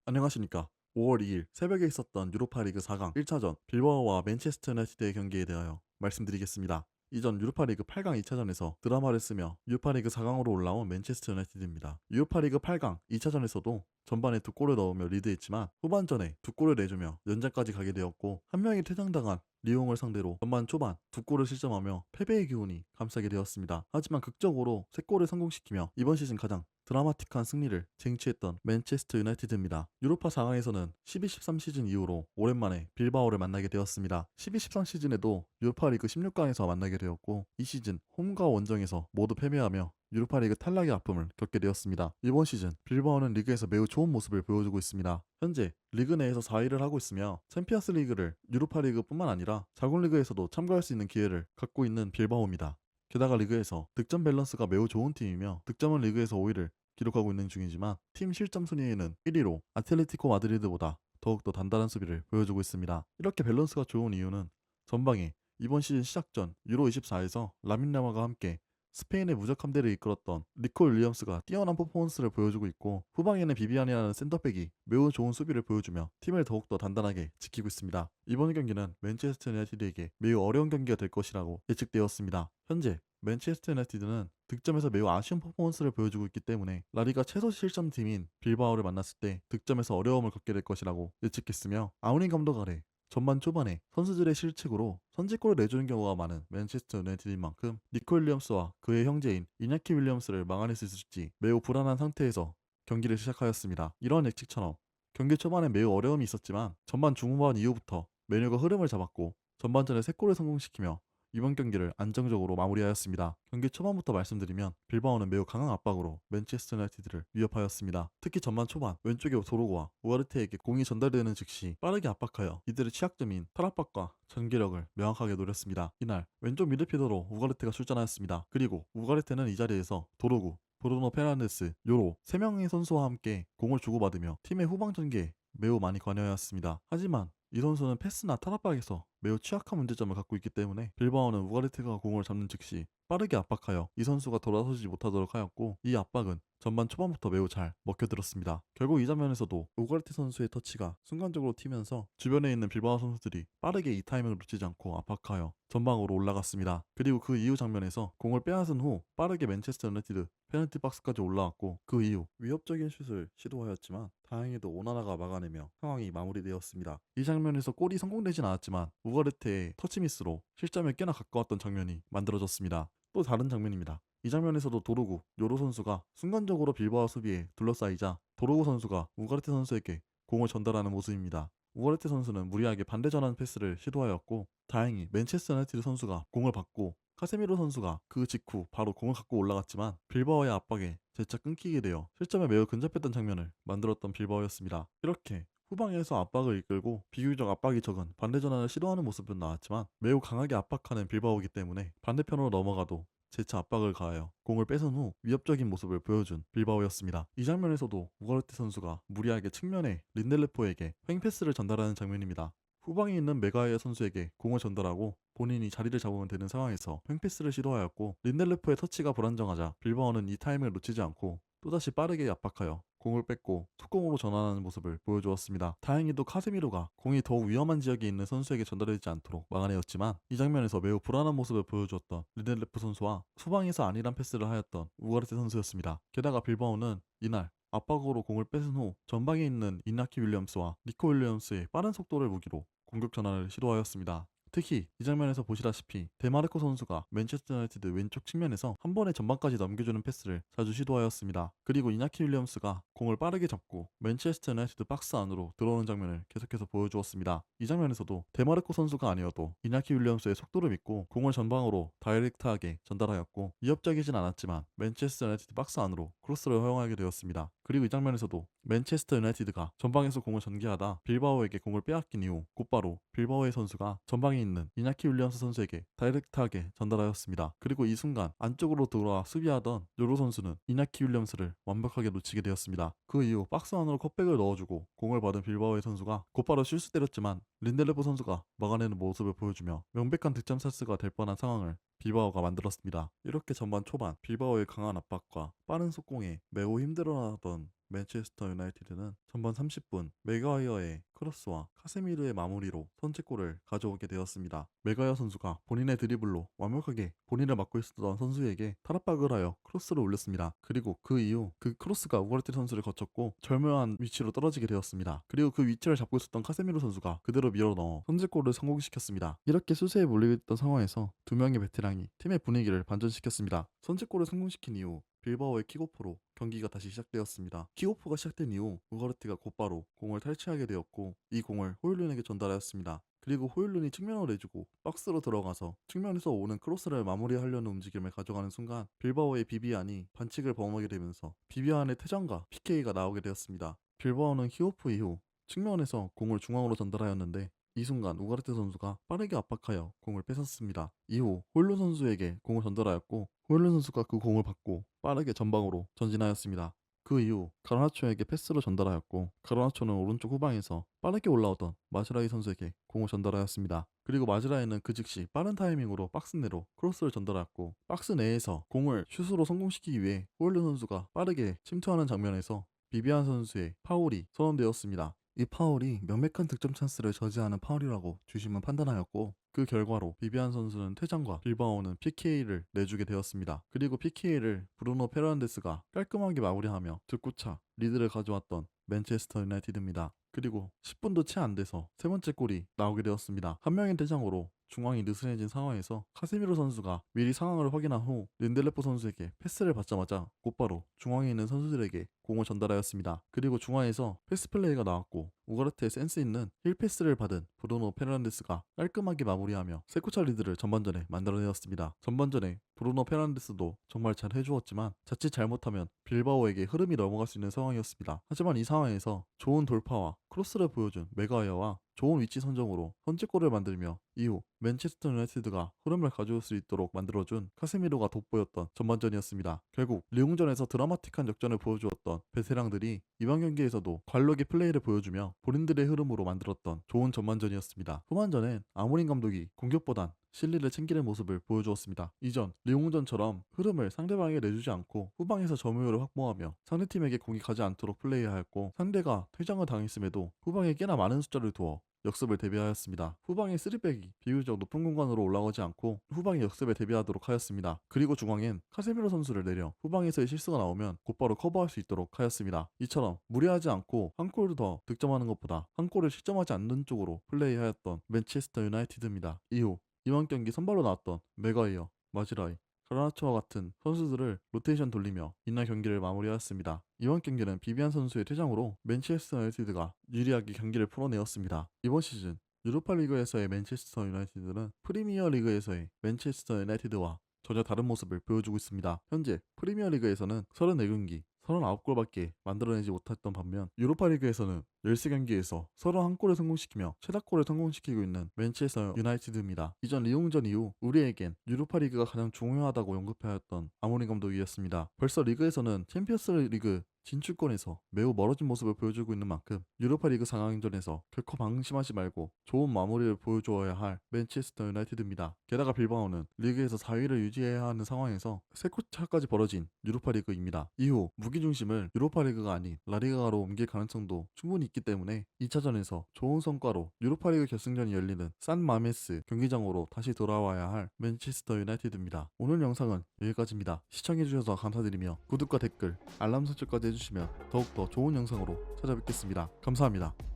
안녕하십니까. 5월 2일 새벽에 있었던 유로파리그 4강 1차전 빌바오와 맨체스터 유나이티드의 경기에 대하여 말씀드리겠습니다. 이전 유로파리그 8강 2차전에서 드라마를 쓰며 유로파리그 4강으로 올라온 맨체스터 유나이티드입니다. 유로파리그 8강 2차전에서도 전반에 두 골을 넣으며 리드했지만 후반전에 두 골을 내주며 연장까지 가게 되었고 한 명이 퇴장당한 리옹을 상대로 전반 초반 두 골을 실점하며 패배의 기운이 감싸게 되었습니다. 하지만 극적으로 세 골을 성공시키며 이번 시즌 가장 드라마틱한 승리를 쟁취했던 맨체스터 유나이티드입니다. 유로파 4강에서는 12-13 시즌 이후로 오랜만에 빌바오를 만나게 되었습니다. 12-13 시즌에도 유로파리그 16강에서 만나게 되었고 이 시즌 홈과 원정에서 모두 패배하며 유로파리그 탈락의 아픔을 겪게 되었습니다. 이번 시즌 빌바오는 리그에서 매우 좋은 모습을 보여주고 있습니다. 현재 리그 내에서 4위를 하고 있으며 챔피언스 리그를 유로파리그뿐만 아니라 자국 리그에서도 참가할 수 있는 기회를 갖고 있는 빌바오입니다. 게다가 리그에서 득점 밸런스가 매우 좋은 팀이며 득점은 리그에서 5위를 기록하고 있는 중이지만 팀 실점 순위에는 1위로 아틀레티코 마드리드보다 더욱더 단단한 수비를 보여주고 있습니다. 이렇게 밸런스가 좋은 이유는 전방에 이번 시즌 시작 전 유로 24에서 라민 야마가 함께 스페인의 무적함대를 이끌었던 니콜 윌리엄스가 뛰어난 퍼포먼스를 보여주고 있고 후방에는 비비안이라는 센터백이 매우 좋은 수비를 보여주며 팀을 더욱더 단단하게 지키고 있습니다. 이번 경기는 맨체스터 유나이티드에게 매우 어려운 경기가 될 것이라고 예측되었습니다. 현재 맨체스터 유나이티드는 득점에서 매우 아쉬운 퍼포먼스를 보여주고 있기 때문에 라리가 최소 실점팀인 빌바오를 만났을 때 득점에서 어려움을 겪게 될 것이라고 예측했으며 아우린 감독 아래 전반 초반에 선수들의 실책으로 선제골을 내주는 경우가 많은 맨체스터 유나이티드인 만큼 니코 윌리엄스와 그의 형제인 이냐키 윌리엄스를 막아낼 수 있을지 매우 불안한 상태에서 경기를 시작하였습니다. 이런 예측처럼 경기 초반에 매우 어려움이 있었지만 전반 중후반 이후부터 메뉴가 흐름을 잡았고 전반전에 3골을 성공시키며 이번 경기를 안정적으로 마무리하였습니다. 경기 초반부터 말씀드리면 빌바오는 매우 강한 압박으로 맨체스터 유나이티드를 위협하였습니다. 특히 전반 초반 왼쪽에 도로고와 우가르테에게 공이 전달되는 즉시 빠르게 압박하여 이들의 취약점인 탈압박과 전개력을 명확하게 노렸습니다. 이날 왼쪽 미드필더로 우가르테가 출전하였습니다. 그리고 우가르테는 이 자리에서 도로구, 브루노 페르난데스, 요로 3명의 선수와 함께 공을 주고받으며 팀의 후방 전개에 매우 많이 관여하였습니다. 하지만 이 선수는 패스나 탈압박에서 매우 취약한 문제점을 갖고 있기 때문에 빌바오는 우가르테가 공을 잡는 즉시 빠르게 압박하여 이 선수가 돌아서지 못하도록 하였고 이 압박은 전반 초반부터 매우 잘 먹혀들었습니다. 결국 이 장면에서도 우가르테 선수의 터치가 순간적으로 튀면서 주변에 있는 빌바오 선수들이 빠르게 이 타이밍을 놓치지 않고 압박하여 전방으로 올라갔습니다. 그리고 그 이후 장면에서 공을 빼앗은 후 빠르게 맨체스터 유나이티드 페널티 박스까지 올라왔고 그 이후 위협적인 슛을 시도하였지만 다행히도 오나나가 막아내며 상황이 마무리되었습니다. 이 장면에서 골이 성공되진 않았지만 우가르테의 터치미스로 실점에 꽤나 가까웠던 장면이 만들어졌습니다. 또 다른 장면입니다. 이 장면에서도 도루구, 요로 선수가 순간적으로 빌바오 수비에 둘러싸이자 도루구 선수가 우가르테 선수에게 공을 전달하는 모습입니다. 우가르테 선수는 무리하게 반대 전환 패스를 시도하였고 다행히 맨체스터 유나이티드 선수가 공을 받고 카세미로 선수가 그 직후 바로 공을 갖고 올라갔지만 빌바오의 압박에 재차 끊기게 되어 실점에 매우 근접했던 장면을 만들었던 빌바오였습니다. 이렇게 후방에서 압박을 이끌고 비교적 압박이 적은 반대 전환을 시도하는 모습은 나왔지만 매우 강하게 압박하는 빌바오이기 때문에 반대편으로 넘어가도 재차 압박을 가하여 공을 뺏은 후 위협적인 모습을 보여준 빌바오였습니다. 이 장면에서도 우가르테 선수가 무리하게 측면에 린델레포에게 횡패스를 전달하는 장면입니다. 후방에 있는 메가이어 선수에게 공을 전달하고 본인이 자리를 잡으면 되는 상황에서 횡패스를 시도하였고 린델레포의 터치가 불안정하자 빌바오는 이 타이밍을 놓치지 않고 또다시 빠르게 압박하여 공을 뺏고 속공으로 전환하는 모습을 보여주었습니다. 다행히도 카세미로가 공이 더욱 위험한 지역에 있는 선수에게 전달되지 않도록 막아내었지만 이 장면에서 매우 불안한 모습을 보여주었던 린델레프 선수와 후방에서 안일한 패스를 하였던 우가르테 선수였습니다. 게다가 빌바오는 이날 압박으로 공을 뺏은 후 전방에 있는 이나키 윌리엄스와 니코 윌리엄스의 빠른 속도를 무기로 공격 전환을 시도하였습니다. 특히 이 장면에서 보시다시피 데마르코 선수가 맨체스터 유나이티드 왼쪽 측면에서 한 번에 전방까지 넘겨주는 패스를 자주 시도하였습니다. 그리고 이나키 윌리엄스가 공을 빠르게 잡고 맨체스터 유나이티드 박스 안으로 들어오는 장면을 계속해서 보여주었습니다. 이 장면에서도 데마르코 선수가 아니어도 이나키 윌리엄스의 속도를 믿고 공을 전방으로 다이렉트하게 전달하였고 위협적이진 않았지만 맨체스터 유나이티드 박스 안으로 크로스를 허용하게 되었습니다. 그리고 이 장면에서도 맨체스터 유나이티드가 전방에서 공을 전개하다 빌바오에게 공을 빼앗긴 이후 곧바로 빌바오의 선수가 전방에 있는 이나키 윌리엄스 선수에게 다이렉트하게 전달하였습니다. 그리고 이 순간 안쪽으로 들어와 수비하던 요로 선수는 이나키 윌리엄스를 완벽하게 놓치게 되었습니다. 그 이후 박스 안으로 컵백을 넣어주고 공을 받은 빌바오의 선수가 곧바로 슛을 때렸지만 린델레프 선수가 막아내는 모습을 보여주며 명백한 득점 찬스가 될 뻔한 상황을 빌바오가 만들었습니다. 이렇게 전반 초반 빌바오의 강한 압박과 빠른 속공에 매우 힘들어하던 맨체스터 유나이티드는 전반 30분 맥과이어의 크로스와 카세미르의 마무리로 선제골을 가져오게 되었습니다. 맥과이어 선수가 본인의 드리블로 완벽하게 본인을 막고 있었던 선수에게 탈압박을 하여 크로스를 올렸습니다. 그리고 그 이후 그 크로스가 우가르티 선수를 거쳤고 절묘한 위치로 떨어지게 되었습니다. 그리고 그 위치를 잡고 있었던 카세미르 선수가 그대로 밀어 넣어 선제골을 성공시켰습니다. 이렇게 수세에 몰리고 있던 상황에서 두 명의 베테랑이 팀의 분위기를 반전시켰습니다. 선제골을 성공시킨 이후 빌바오의 킥오프로 경기가 다시 시작되었습니다. 킥오프가 시작된 이후 우가르티가 곧바로 공을 탈취하게 되었고 이 공을 호일룬에게 전달하였습니다. 그리고 호일룬이 측면으로 내주고 박스로 들어가서 측면에서 오는 크로스를 마무리하려는 움직임을 가져가는 순간 빌바오의 비비안이 반칙을 범하게 되면서 비비안의 퇴장과 PK가 나오게 되었습니다. 빌바오는 킥오프 이후 측면에서 공을 중앙으로 전달하였는데 이 순간 우가르테 선수가 빠르게 압박하여 공을 뺏었습니다. 이후 호일룬 선수에게 공을 전달하였고 호일룬 선수가 그 공을 받고 빠르게 전방으로 전진하였습니다. 그 이후 가르나초에게 패스로 전달하였고 가르나초는 오른쪽 후방에서 빠르게 올라오던 마즈라이 선수에게 공을 전달하였습니다. 그리고 마즈라이는 그 즉시 빠른 타이밍으로 박스 내로 크로스를 전달하였고 박스 내에서 공을 슛으로 성공시키기 위해 호일룬 선수가 빠르게 침투하는 장면에서 비비안 선수의 파울이 선언되었습니다. 이 파울이 명백한 득점 찬스를 저지하는 파울이라고 주심은 판단하였고 그 결과로 비비안 선수는 퇴장과 빌바오는 PK를 내주게 되었습니다. 그리고 PK를 브루노 페르난데스가 깔끔하게 마무리하며 득구차 리드를 가져왔던 맨체스터 유나이티드입니다. 그리고 10분도 채 안 돼서 세 번째 골이 나오게 되었습니다. 한 명의 퇴장으로 중앙이 느슨해진 상황에서 카세미로 선수가 미리 상황을 확인한 후 린델레프 선수에게 패스를 받자마자 곧바로 중앙에 있는 선수들에게 공을 전달하였습니다. 그리고 중앙에서 패스 플레이가 나왔고 우가르테의 센스 있는 힐 패스를 받은 브루노 페르난데스가 깔끔하게 마무리하며 세코차 리드를 전반전에 만들어내었습니다. 전반전에 브루노 페르난데스도 정말 잘 해주었지만 자칫 잘못하면 빌바오에게 흐름이 넘어갈 수 있는 상황이었습니다. 하지만 이 상황에서 좋은 돌파와 크로스를 보여준 맥과이어와 좋은 위치 선정으로 선제골을 만들며 이후 맨체스터 유나이티드가 흐름을 가져올 수 있도록 만들어준 카세미로가 돋보였던 전반전이었습니다. 결국 리옹전에서 드라마틱한 역전을 보여주었던 베테랑들이 이번 경기에서도 관록의 플레이를 보여주며 본인들의 흐름으로 만들었던 좋은 전반전이었습니다. 후반전엔 아모린 감독이 공격보단 실리를 챙기는 모습을 보여주었습니다. 이전 리옹전처럼 흐름을 상대방에게 내주지 않고 후방에서 점유율을 확보하며 상대팀에게 공이 가지 않도록 플레이하였고 상대가 퇴장을 당했음에도 후방에 꽤나 많은 숫자를 두어 역습을 대비하였습니다. 후방의 3백이 비교적 높은 공간으로 올라가지 않고 후방의 역습에 대비하도록 하였습니다. 그리고 중앙엔 카세미로 선수를 내려 후방에서의 실수가 나오면 곧바로 커버할 수 있도록 하였습니다. 이처럼 무리하지 않고 한 골 더 득점하는 것보다 한 골을 실점하지 않는 쪽으로 플레이하였던 맨체스터 유나이티드입니다. 이후 이번 경기 선발로 나왔던 맥과이어, 마즈라이, 가르나초와 같은 선수들을 로테이션 돌리며 이날 경기를 마무리하였습니다. 이번 경기는 비비안 선수의 퇴장으로 맨체스터 유나이티드가 유리하게 경기를 풀어내었습니다. 이번 시즌 유로파리그에서의 맨체스터 유나이티드는 프리미어리그에서의 맨체스터 유나이티드와 전혀 다른 모습을 보여주고 있습니다. 현재 프리미어리그에서는 34경기 39골밖에 만들어내지 못했던 반면 유로파리그에서는 13경기에서 31골을 성공시키며 최다골을 성공시키고 있는 맨체스터 유나이티드입니다. 이전 리옹전 이후 우리에겐 유로파리그가 가장 중요하다고 언급하였던 아모린 감독이었습니다. 벌써 리그에서는 챔피언스 리그 진출권에서 매우 멀어진 모습을 보여주고 있는 만큼 유로파리그 상황전에서 결코 방심하지 말고 좋은 마무리를 보여주어야 할 맨체스터 유나이티드입니다. 게다가 빌바오는 리그에서 4위를 유지해야 하는 상황에서 3골차까지 벌어진 유로파리그입니다. 이후 무기중심을 유로파리그가 아닌 라리가로 옮길 가능성도 충분히 있기 때문에 2차전에서 좋은 성과로 유로파리그 결승전이 열리는 산 마메스 경기장으로 다시 돌아와야 할 맨체스터 유나이티드입니다. 오늘 영상은 여기까지입니다. 시청해주셔서 감사드리며 구독과 댓글, 알람 설정까지 해주시면 더욱더 좋은 영상으로 찾아뵙겠습니다. 감사합니다.